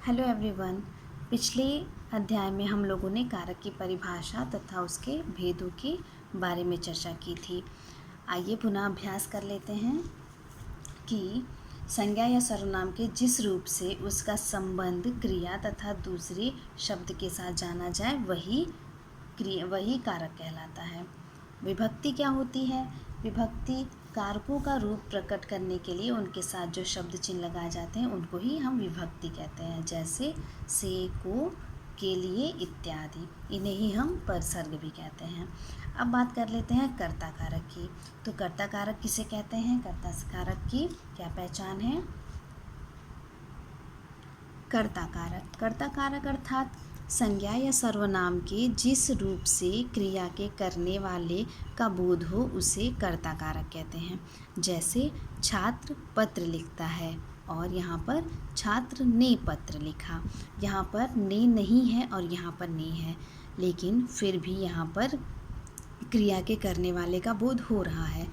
Hello everyone. पिछले अध्याय में हम लोगों ने कारक की परिभाषा तथा उसके भेदों के बारे में चर्चा की थी। आइए पुनः अभ्यास कर लेते हैं कि संज्ञा या सर्वनाम के जिस रूप से उसका संबंध क्रिया तथा दूसरे शब्द के साथ जाना जाए वही कारक कहलाता है। विभक्ति क्या होती है? विभक्ति कारकों का रूप प्रकट करने के लिए उनके साथ जो शब्द चिन्ह लगाए जाते हैं उनको ही हम विभक्ति कहते हैं, जैसे से, को, के लिए इत्यादि। इन्हें ही हम परसर्ग भी कहते हैं। अब बात कर लेते हैं कर्ता कारक की। तो कर्ता कारक किसे कहते हैं? कर्ता कारक की क्या पहचान है? कर्ता कारक अर्थात संज्ञा या सर्वनाम के जिस रूप से क्रिया के करने वाले का बोध हो उसे कर्ता कारक कहते हैं। जैसे छात्र पत्र लिखता है और यहाँ पर छात्र ने पत्र लिखा। यहाँ पर ने नहीं है और यहाँ पर ने है, लेकिन फिर भी यहाँ पर क्रिया के करने वाले का बोध हो रहा है।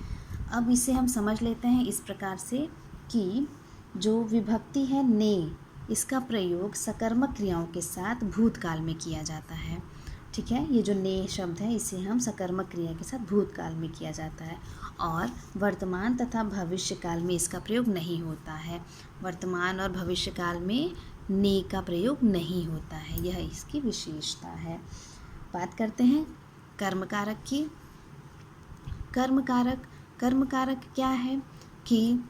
अब इसे हम समझ लेते हैं इस प्रकार से कि जो विभक्ति है ने, इसका प्रयोग सकर्मक क्रियाओं के साथ भूतकाल में किया जाता है। ठीक है, ये जो ने शब्द है इसे हम सकर्मक क्रिया के साथ भूतकाल में किया जाता है और वर्तमान तथा भविष्य काल में इसका प्रयोग नहीं होता है। वर्तमान और भविष्य काल में ने का प्रयोग नहीं होता है, यह इसकी विशेषता है। बात करते हैं कर्म कारक की। कर्म कारक क्या है कि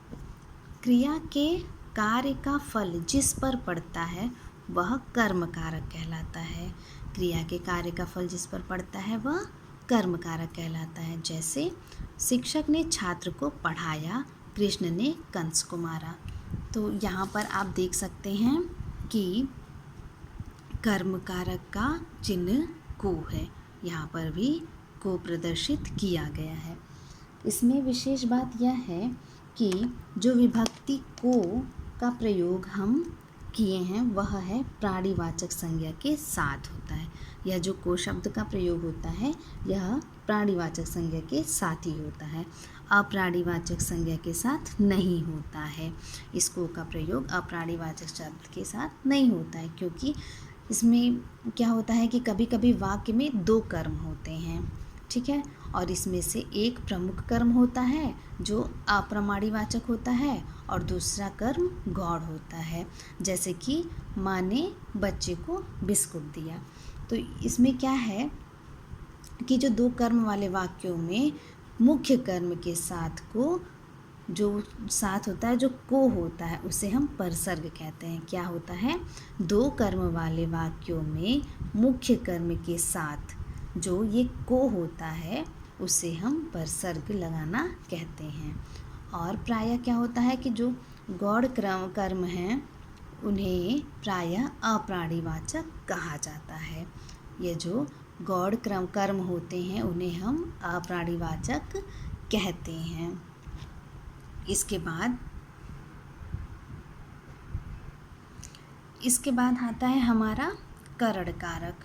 क्रिया के कार्य का फल जिस पर पड़ता है वह कर्म कारक कहलाता है। क्रिया के कार्य का फल जिस पर पड़ता है वह कर्म कारक कहलाता है। जैसे शिक्षक ने छात्र को पढ़ाया, कृष्ण ने कंस को मारा। तो यहाँ पर आप देख सकते हैं कि कर्म कारक का चिन्ह को है, यहाँ पर भी को प्रदर्शित किया गया है। इसमें विशेष बात यह है कि जो विभक्ति को का प्रयोग हम किए हैं वह है प्राणीवाचक संज्ञा के साथ होता है। यह जो को शब्द का प्रयोग होता है यह प्राणीवाचक संज्ञा के साथ ही होता है, अप्राणीवाचक संज्ञा के साथ नहीं होता है। इस को का प्रयोग अप्राणीवाचक शब्द के साथ नहीं होता है, क्योंकि इसमें क्या होता है कि कभी कभी वाक्य में दो कर्म होते हैं। ठीक है, और इसमें से एक प्रमुख कर्म होता है जो अप्रमाणीवाचक होता है और दूसरा कर्म गौड़ होता है। जैसे कि माँ ने बच्चे को बिस्कुट दिया। तो इसमें क्या है कि जो दो कर्म वाले वाक्यों में मुख्य कर्म के साथ को जो साथ होता है, जो को होता है, उसे हम परसर्ग कहते हैं। क्या होता है? दो कर्म वाले वाक्यों में मुख्य कर्म के साथ जो ये को होता है उसे हम परसर्ग लगाना कहते हैं। और प्रायः क्या होता है कि जो गौड़ कर्म हैं उन्हें प्रायः अप्राणीवाचक कहा जाता है। ये जो गौड़ कर्म होते हैं उन्हें हम अप्राणीवाचक कहते हैं। इसके बाद आता है हमारा करण कारक।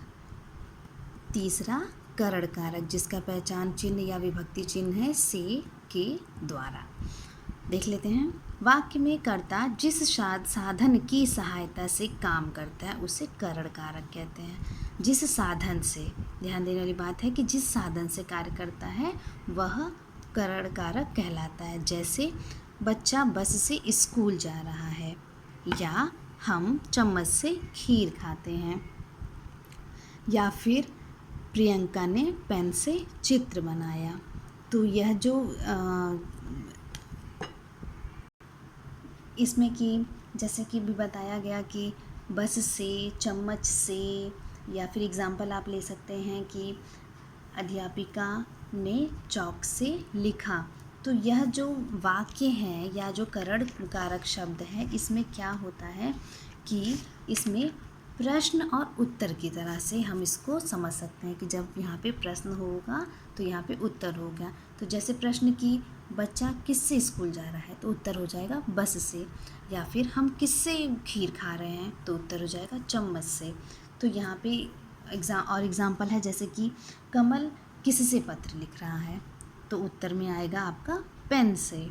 तीसरा करण कारक जिसका पहचान चिन्ह या विभक्ति चिन्ह है से के द्वारा। देख लेते हैं। वाक्य में कर्ता जिस साधन की सहायता से काम करता है उसे करण कारक कहते हैं। जिस साधन से, ध्यान देने वाली बात है कि जिस साधन से कार्य करता है वह करण कारक कहलाता है। जैसे बच्चा बस से स्कूल जा रहा है, या हम चम्मच से खीर खाते हैं, या फिर प्रियंका ने पेन से चित्र बनाया। तो यह जो इसमें कि जैसे कि भी बताया गया कि बस से, चम्मच से, या फिर एग्जाम्पल आप ले सकते हैं कि अध्यापिका ने चौक से लिखा। तो यह जो वाक्य है या जो करण कारक शब्द है इसमें क्या होता है कि इसमें प्रश्न और उत्तर की तरह से हम इसको समझ सकते हैं कि जब यहाँ पे प्रश्न होगा तो यहाँ पे उत्तर होगा। तो जैसे प्रश्न की बच्चा किससे स्कूल जा रहा है तो उत्तर हो जाएगा बस से, या फिर हम किससे खीर खा रहे हैं तो उत्तर हो जाएगा चम्मच से। तो यहाँ पे एग्जाम्पल है जैसे कि कमल किससे पत्र लिख रहा है तो उत्तर में आएगा आपका पेन से।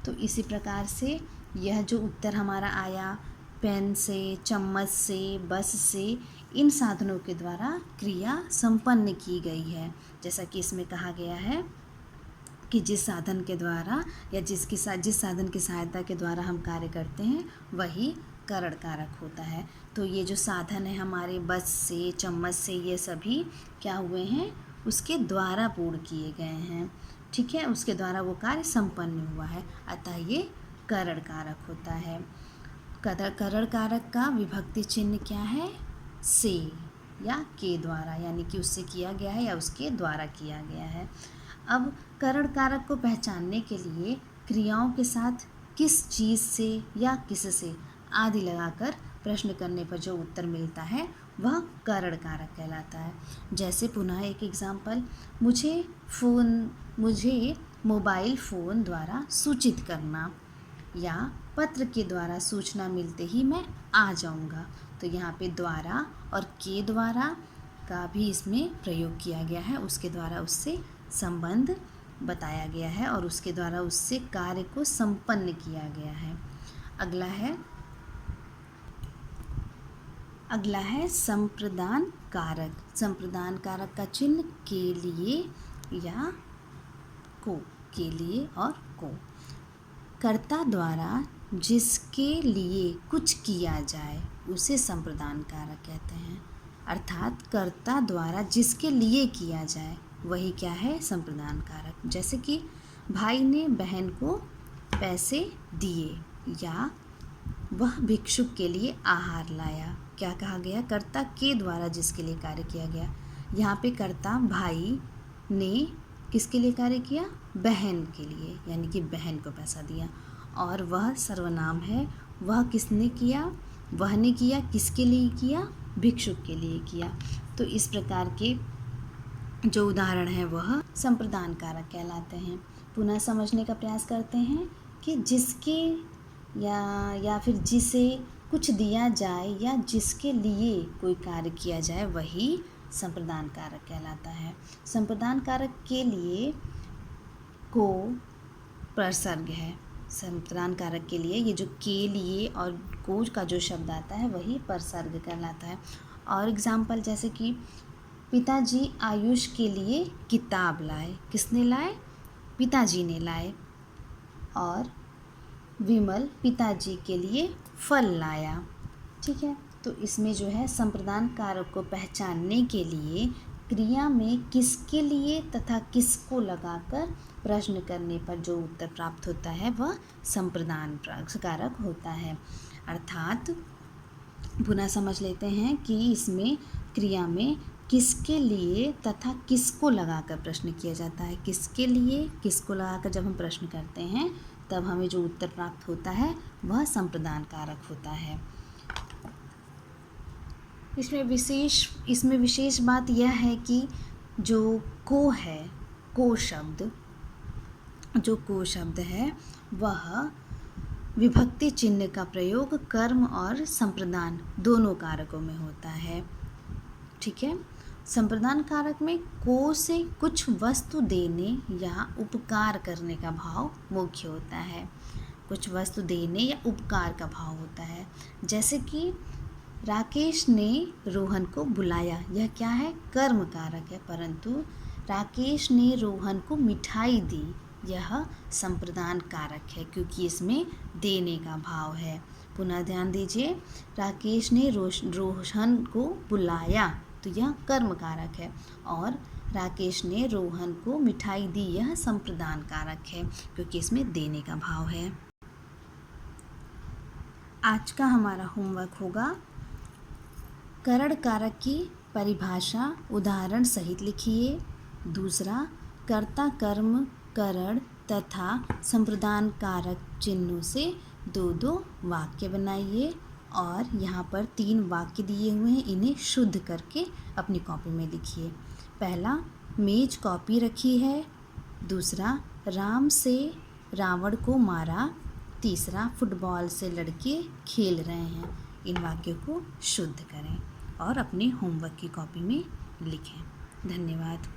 तो इसी प्रकार से यह जो उत्तर हमारा आया पेन से, चम्मच से, बस से, इन साधनों के द्वारा क्रिया संपन्न की गई है। जैसा कि इसमें कहा गया है कि जिस साधन के द्वारा या जिस साधन की सहायता के द्वारा हम कार्य करते हैं वही करण कारक होता है। तो ये जो साधन है हमारे बस से, चम्मच से, ये सभी क्या हुए हैं, उसके द्वारा पूर्ण किए गए हैं। ठीक है, उसके द्वारा वो कार्य संपन्न हुआ है, अतः ये करण कारक होता है। करण कारक का विभक्ति चिन्ह क्या है, से या के द्वारा, यानी कि उससे किया गया है या उसके द्वारा किया गया है। अब करण कारक को पहचानने के लिए क्रियाओं के साथ किस चीज़ से या किससे आदि लगाकर प्रश्न करने पर जो उत्तर मिलता है वह करण कारक कहलाता है। जैसे पुनः एक एग्जाम्पल, मुझे मोबाइल फ़ोन द्वारा सूचित करना, या पत्र के द्वारा सूचना मिलते ही मैं आ जाऊंगा। तो यहाँ पे द्वारा और के द्वारा का भी इसमें प्रयोग किया गया है, उसके द्वारा उससे संबंध बताया गया है और उसके द्वारा उससे कार्य को संपन्न किया गया है। अगला है संप्रदान कारक। संप्रदान कारक का चिन्ह के लिए या को, के लिए और को। कर्ता द्वारा जिसके लिए कुछ किया जाए उसे संप्रदान कारक कहते हैं। अर्थात कर्ता द्वारा जिसके लिए किया जाए वही क्या है, संप्रदान कारक। जैसे कि भाई ने बहन को पैसे दिए, या वह भिक्षुक के लिए आहार लाया। क्या कहा गया, कर्ता के द्वारा जिसके लिए कार्य किया गया। यहाँ पे कर्ता भाई ने किसके लिए कार्य किया, बहन के लिए, यानी कि बहन को पैसा दिया। और वह सर्वनाम है, वह किसने किया, वह ने किया, किसके लिए किया, भिक्षुक के लिए किया। तो इस प्रकार के जो उदाहरण है वह संप्रदान कारक कहलाते हैं। पुनः समझने का प्रयास करते हैं कि जिसके या फिर जिसे कुछ दिया जाए या जिसके लिए कोई कार्य किया जाए वही संप्रदान कारक कहलाता है। संप्रदान कारक के लिए को प्रसर्ग है। संप्रदान कारक के लिए ये जो के लिए और को का जो शब्द आता है वही प्रसर्ग कहलाता है। और एग्जाम्पल जैसे कि पिताजी आयुष के लिए किताब लाए, किसने लाए, पिताजी ने लाए। और विमल पिताजी के लिए फल लाया। ठीक है, तो इसमें जो है संप्रदान कारक को पहचानने के लिए क्रिया में किसके लिए तथा किसको लगाकर प्रश्न करने पर जो उत्तर प्राप्त होता है वह संप्रदान कारक होता है। अर्थात पुनः समझ लेते हैं कि इसमें क्रिया में किसके लिए तथा किसको लगाकर प्रश्न किया जाता है। किसके लिए, किसको लगाकर जब हम प्रश्न करते हैं तब हमें जो उत्तर प्राप्त होता है वह संप्रदान कारक होता है। इसमें विशेष बात यह है कि जो को है, को शब्द है वह विभक्ति चिन्ह का प्रयोग कर्म और संप्रदान दोनों कारकों में होता है। ठीक है, संप्रदान कारक में को से कुछ वस्तु देने या उपकार करने का भाव मुख्य होता है। कुछ वस्तु देने या उपकार का भाव होता है। जैसे कि राकेश ने रोहन को बुलाया, यह क्या है, कर्म कारक है। परंतु राकेश ने रोहन को मिठाई दी, यह संप्रदान कारक है क्योंकि इसमें देने का भाव है। पुनः ध्यान दीजिए, राकेश ने रोहन को बुलाया तो यह कर्म कारक है, और राकेश ने रोहन को मिठाई दी यह संप्रदान कारक है क्योंकि इसमें देने का भाव है। आज का हमारा होमवर्क होगा, करण कारक की परिभाषा उदाहरण सहित लिखिए। दूसरा, कर्ता कर्म करण तथा संप्रदान कारक चिन्हों से 2-2 वाक्य बनाइए। और यहाँ पर 3 वाक्य दिए हुए हैं, इन्हें शुद्ध करके अपनी कॉपी में लिखिए। पहला, मेज कॉपी रखी है। दूसरा, राम से रावण को मारा। तीसरा, फुटबॉल से लड़के खेल रहे हैं। इन वाक्यों को शुद्ध करें और अपने होमवर्क की कॉपी में लिखें। धन्यवाद।